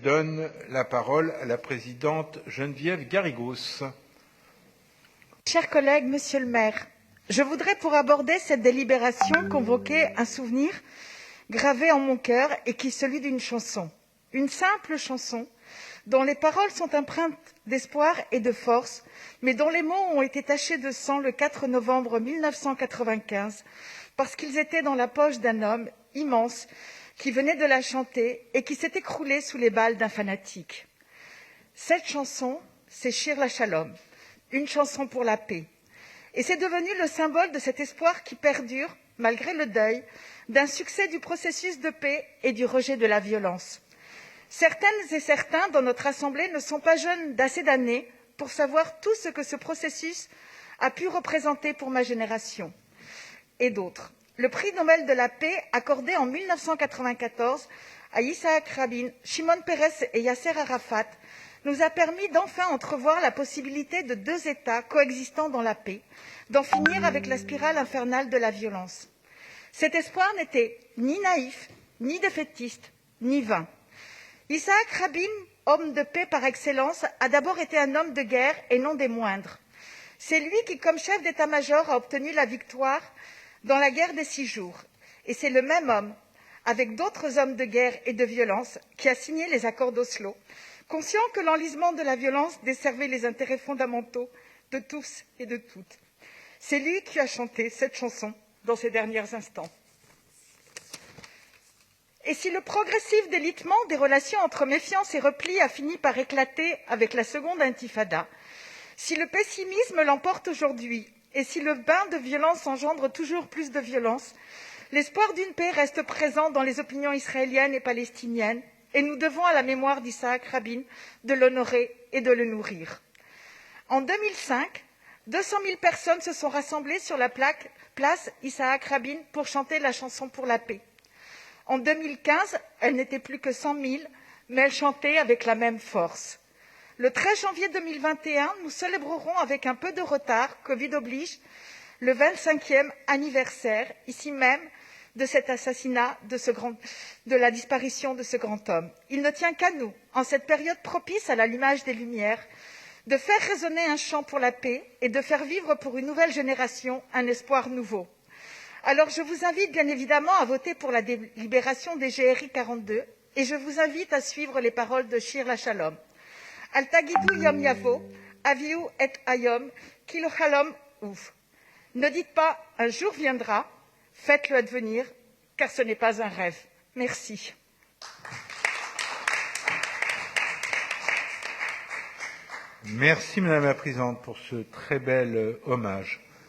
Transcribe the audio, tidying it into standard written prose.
donne la parole à la présidente Geneviève Garrigos. Chers collègues, Monsieur le maire, je voudrais pour aborder cette délibération convoquer un souvenir gravé en mon cœur et qui est celui d'une chanson. Une simple chanson dont les paroles sont empreintes d'espoir et de force, mais dont les mots ont été tachés de sang le 4 novembre 1995 parce qu'ils étaient dans la poche d'un homme immense qui venait de la chanter et qui s'est écroulé sous les balles d'un fanatique. Cette chanson, c'est Shir LaShalom, une chanson pour la paix. Et c'est devenu le symbole de cet espoir qui perdure, malgré le deuil, d'un succès du processus de paix et du rejet de la violence. Certaines et certains dans notre Assemblée ne sont pas jeunes d'assez d'années pour savoir tout ce que ce processus a pu représenter pour ma génération. Et d'autres. Le prix Nobel de la paix, accordé en 1994 à Yitzhak Rabin, Shimon Peres et Yasser Arafat, nous a permis d'enfin entrevoir la possibilité de deux États coexistant dans la paix, d'en finir avec la spirale infernale de la violence. Cet espoir n'était ni naïf, ni défaitiste, ni vain. Yitzhak Rabin, homme de paix par excellence, a d'abord été un homme de guerre et non des moindres. C'est lui qui, comme chef d'état-major, a obtenu la victoire dans la guerre des 6 jours. Et c'est le même homme, avec d'autres hommes de guerre et de violence, qui a signé les accords d'Oslo, conscient que l'enlisement de la violence desservait les intérêts fondamentaux de tous et de toutes. C'est lui qui a chanté cette chanson dans ses derniers instants. Et si le progressif délitement des relations entre méfiance et repli a fini par éclater avec la seconde intifada, si le pessimisme l'emporte aujourd'hui et si le bain de violence engendre toujours plus de violence, l'espoir d'une paix reste présent dans les opinions israéliennes et palestiniennes et nous devons à la mémoire d'Yitzhak Rabin de l'honorer et de le nourrir. En 2005, 200 000 personnes se sont rassemblées sur la place Yitzhak Rabin pour chanter la chanson pour la paix. En 2015, elles n'étaient plus que 100 000, mais elles chantaient avec la même force. Le 13 janvier 2021, nous célébrerons avec un peu de retard, Covid oblige, le 25e anniversaire, ici même, de cet assassinat, de la disparition de ce grand homme. Il ne tient qu'à nous, en cette période propice à l'allumage des Lumières, de faire résonner un chant pour la paix et de faire vivre pour une nouvelle génération un espoir nouveau. Alors je vous invite bien évidemment à voter pour la délibération des GRI 42 et je vous invite à suivre les paroles de Shir LaShalom. Al tagidu yom yavo, aviu et ayom, ki lo halom uv. Ne dites pas « un jour viendra », faites-le advenir, car ce n'est pas un rêve. Merci. Merci Madame la Présidente pour ce très bel hommage.